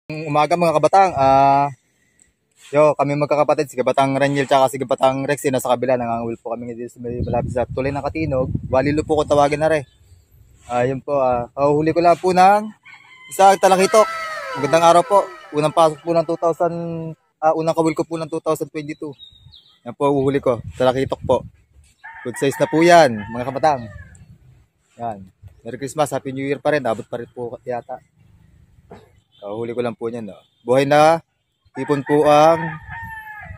Umaga mga kabatang, kami magkakapatid, si Kabatang Raniel tsaka si Kabatang Rexy nasa kabila, nangangawil po kami dito sa malapit sa tulay ng Katinog. Walilo po kung tawagin na rin. Yun po, huli ko lang po ng isang talakitok. Magandang araw po. Unang pasok po ng unang kawil ko po ng 2022. Yan po, uhuli ko. Talakitok po. Good size na po yan, mga kabatang. Yan. Merry Christmas, Happy New Year pa rin. Abot pa rin po yata. Huli ko lang po niyan. No? Buhay na tipon po ang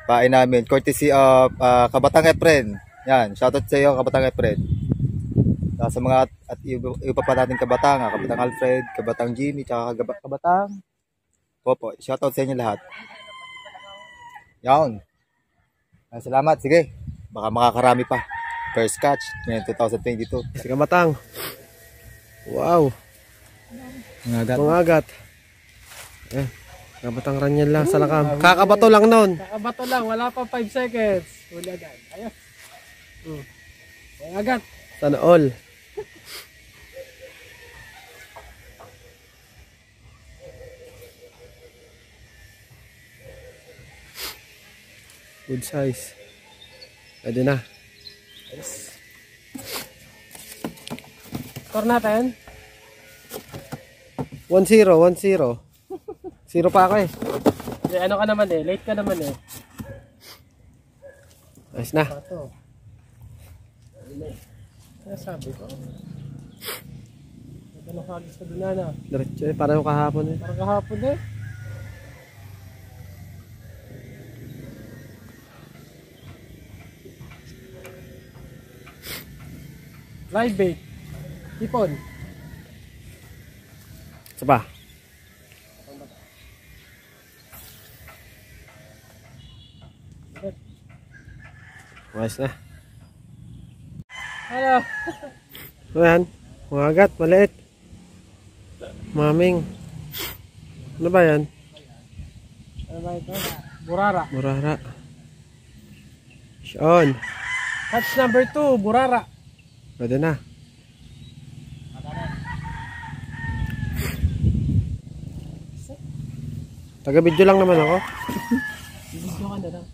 pain namin. Courtesy of Kabatang Efren. Yan. Shoutout sa iyo, Kabatang Efren. Sa mga at iba pa natin kabatang. Kabatang Alfred, Kabatang Jimmy, tsaka Kabatang Popo. Shoutout sa inyo lahat. Yan. Salamat. Sige. Baka makakarami pa. First catch ngayon 2022. Si Kabatang. Wow. Mangagat. Kabatang Raniel lang sa lakam. Kakabato lang noon. Kakabato lang, wala pa 5 seconds. Huli agad. Ayos. Agad. Sana all. Good size. Pwede na. Yes. Score natin. 1-0, 1-0. 0 pa ako eh. Ano ka naman eh, late ka naman eh. Ayos na. Ito. Kaya sabi ko. Ano kagis ka doon na? Diretso eh, parang kahapon eh. Parang kahapon eh. Live bait. Tipon. Saba. Ayos na. Hello. Ayan. Mangagat, maliit. Maming. Ano ba yan? Ano ba ito? Burara. Burara. Sean. Catch number 2, burara. Pwede na. Taga-video lang naman ako. Video ka na lang.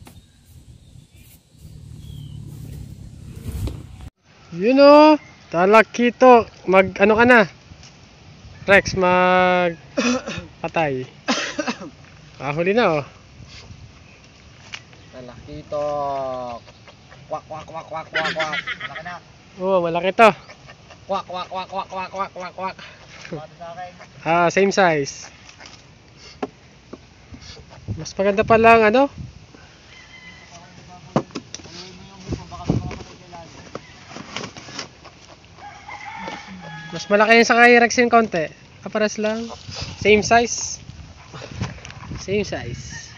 Yun o. Talakito. Ano ka na? Rex, patay. Huli na o. Talakitok. Kwak, kwak, kwak, kwak, kwak, kwak. Malaki na. Oo, malaki to. Kwak, kwak, kwak, kwak, kwak, kwak, kwak, kwak. Same size. Mas maganda pa lang ano? Mas malaki yung sa kay Rex yung konti. Paras lang. Same size. Same size.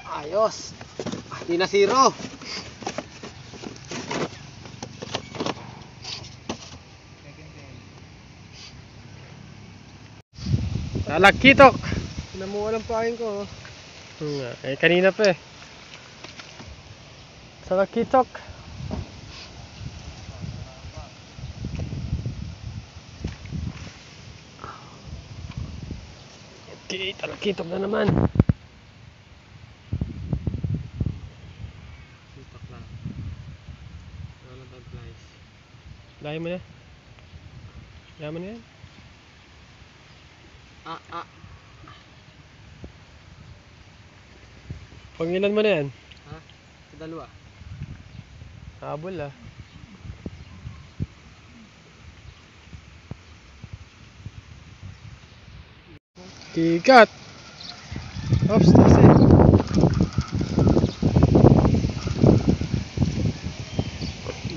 Ayos. Hindi na 0. Talakitok. Namuha ng pain ko. Kanina pa eh. Talakitok. Okay, talakitok na naman. Kitok lang. Wala bad flies. Layo mo na. Layo mo na yan. Pangilan mo na yan? Ha? Sa dalawa. Habol ah. Tigat. Oops, that's it.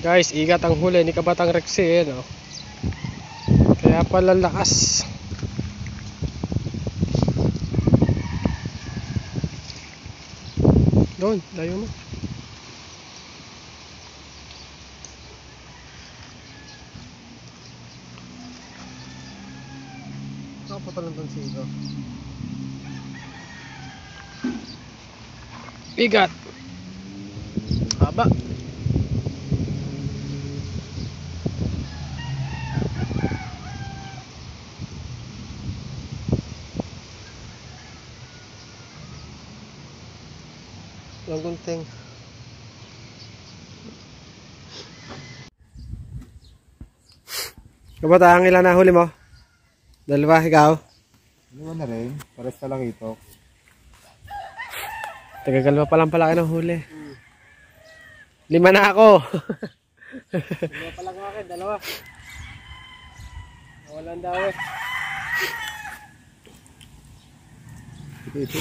Guys, igat ang huli ni Kabatang Rexy no? Kaya pala lakas. Doon, layo mo. Ako pa palang tansigo. Bigat. Haba. Walang gunting. Kabata, ang ilan na huli mo? Dalawa, ikaw? Dalawa na rin. Pares talakitok. Tagagalwa pa lang pala kayo ng huli. 5 na ako. Dalawa pa lang akin, dalawa. Walang daw eh. Ito.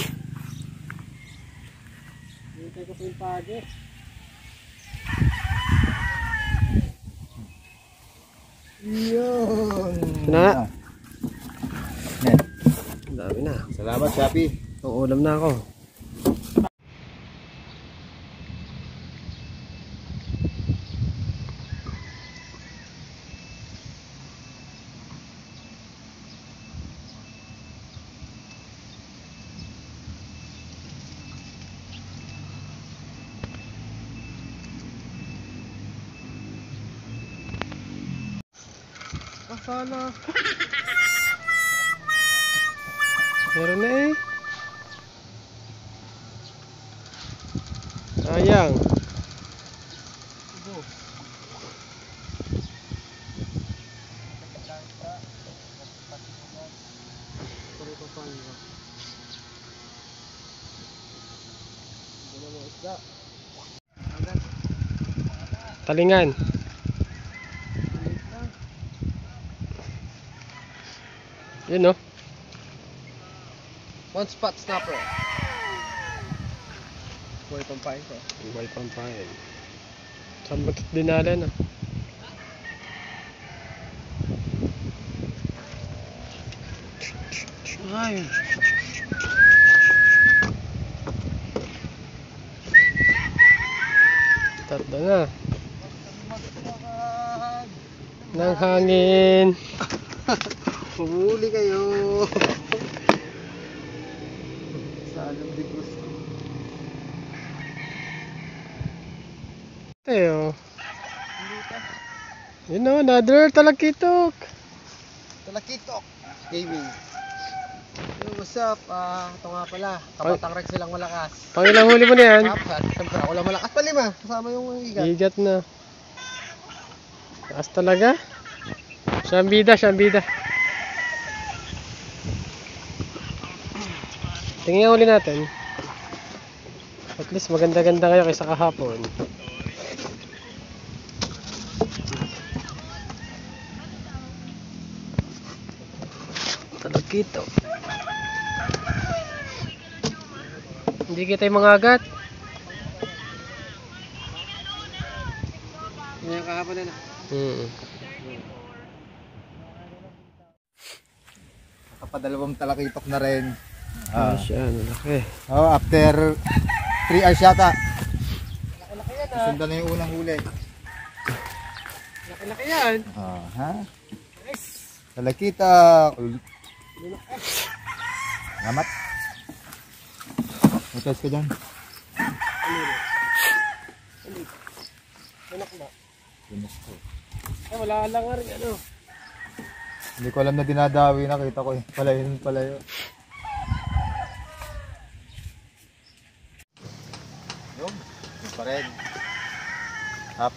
Hintay ko pa yung pagi. Yun. Na. Yan. Ang dami na. Salamat, Shopee. Uulam na ako. Sana. Meron na eh. Sayang. Talingan. Yun no. One spot snapper. Boy pampain ko. Buhay pampain. Sambot at dinala na. Ay. Tatlo na. Nang hangin. Pumuli kayo. Saan ang digos ko? Teo. Yun o, another talakitok. Talakitok Gaming. Yo, what's up? Ito nga pala. Kabatang Rex silang malakas. Pangilang huli mo na yan. Apat. Siyempre ako lang malakas pa 5. Kasama yung igat. Igat na. Taas talaga. Siyang bida. Tingnan yung huli natin. At least maganda-ganda kayo kaysa kahapon. Talagkito. Hindi kita yung mga agat. Hindi yung kahapon na na. Nakapadalawang talakitok na rin. Siya, laki. After 3 hours yata. Laki-laki yan Sundan na yung unang huli. Laki-laki yan. Ha? Talakitok. Salamat. Matas ka dyan. Bunak na. Bunak ko. Ay, wala lang nga rin ano. Hindi ko alam na dinadawi. Nakita ko eh. Palayo. Yung pa rin. 4,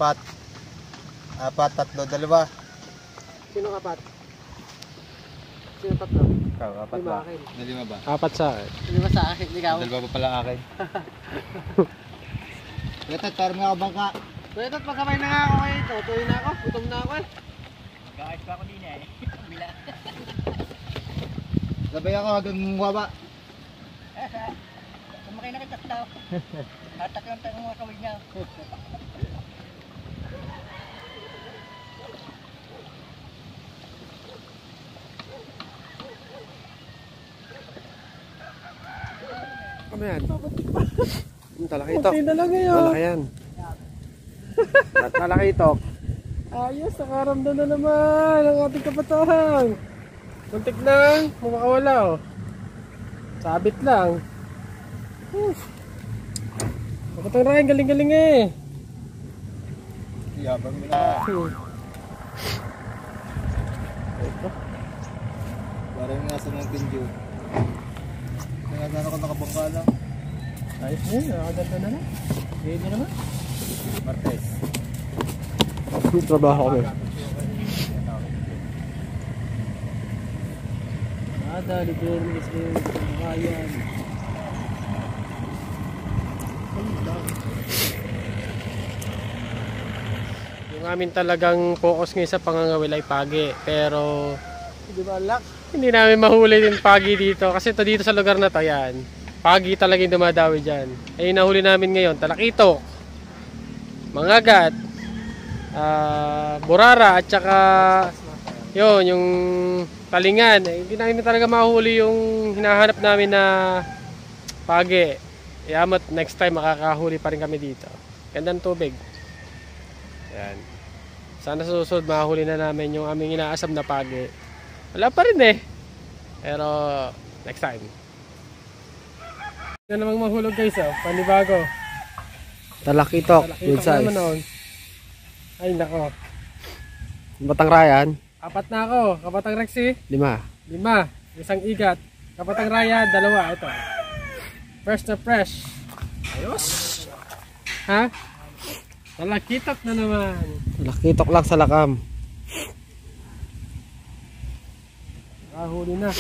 3, 2. Sino kapat? Sino tatlo? Ikaw, 4 Lima ba? akin. Na 5 ba? 4 sa akin. 5 sa akin, ikaw. 2 pa pala akin. Ito, tarong nga bangka. So ito't pagkamay na nga ako ngayon. Tutuloy na ako. Gutom na ako eh. Mag-aayos pa ako din eh. Bila. Sabay ako hanggang mababa. Sumakay na kita daw. Hatak lang tayo mga kawig niya. Ano yan? Talakitok. Kunti na lang ngayon. Malaki yan. Talakitok. Ayos, nakaramdam na naman ang ating kapatahan. Muntik lang. Makawala oh. Sabit lang. Kapatang Ryan, galing-galing eh. Yabang mo na. Ito. Parang nasa Mountain Dew. Kaya sana ako nakabangka lang. Ayos na yun, nakaganda na lang. Ready naman. Martes. Trabaho kami. Dali Bernis Bernis Kayan. Yung amin talagang focus ngayon sa pangangawil ay pagi. Pero Di ba, lak? hindi namin mahuli din pagi dito. Kasi ito dito sa lugar na to, yan. Pagi talaga yung dumadawi dyan. Ay nahuli namin ngayon, talakito, mangagat, burara, at saka yun, yung talingan. Hindi namin talaga mahuli yung hinahanap namin na pagi. Yamat, next time makakahuli pa rin kami dito. Gandang tubig. Yan. Sana susunod mahuli na namin yung aming inaasam na pagi. Wala pa rin eh. Pero next time. Yan namang mahulog guys, oh. Panibago. Talakitok. Good Talakitok size. naman noon. Ay nako. Batang Ryan. 4 na ako. Kapatang Rexy, 5. 5. Isang igat. Kapatang Raya, 2. Ito. Fresh na fresh. Ayos. Ha? Talakitok na naman. Talakitok lang sa lakam. Kahuli na.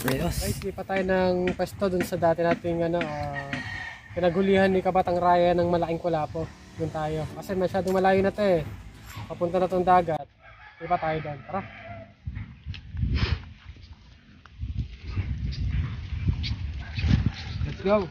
Ayos. Guys, lipat tayo ng pwesto dun sa dati nating pinagulihan ni Kabatang Raya ng malaking kulapo. Dun tayo. Kasi masyadong malayo na to eh. Papunta na tong dagat. Lipat tayo dun. Tara. Let's go.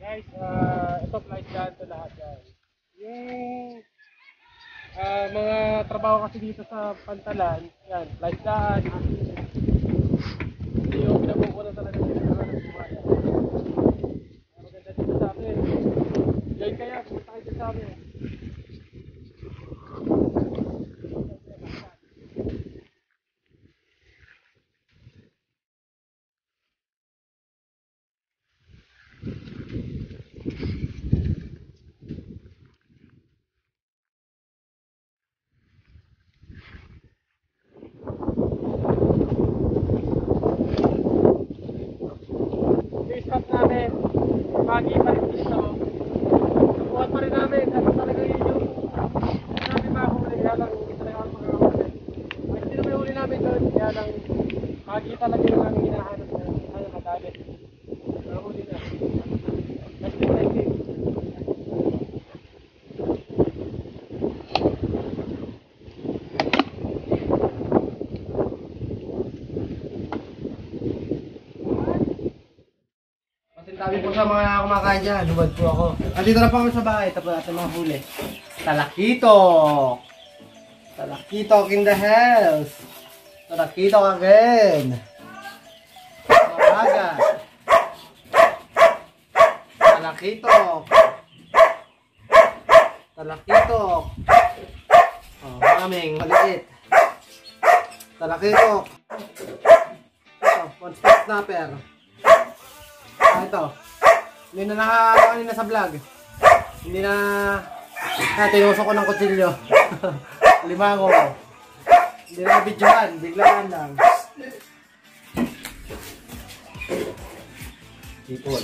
Guys, ito flight dyan to lahat guys. Yung mga trabaho kasi dito sa Pantalan, yan, flight dyan, hindi yung pinabukunan talaga dito sa buhay. Maganda dito sa amin. Join kaya, pumunta kayo dito sa amin. Stop namin, pagi pa rin dito. Nabuhat pa rin namin, kasi talaga yun yung namin mahuli, kaya lang hindi talaga ako makakahuli. Kasi hindi namin huli namin doon, kaya lang pagi talaga yung aming hinahanap na ano madali. Nahuli na. Thank you. Sabi po sa mga kumakain dyan, lumad po ako. Andito na po ako sa bahay, tapos natin mga huli. Talakitok! Talakitok in the house! Talakitok again! Mamagat! Talakitok! Talakitok! Oh, maraming maliit. Talakitok! Ito, one spot snapper. Ito. Hindi na nakakaano na sa vlog. Hindi na tinusok ko ng kutsilyo. Limango. Hindi na videohan. Biglaan lang. Ipon.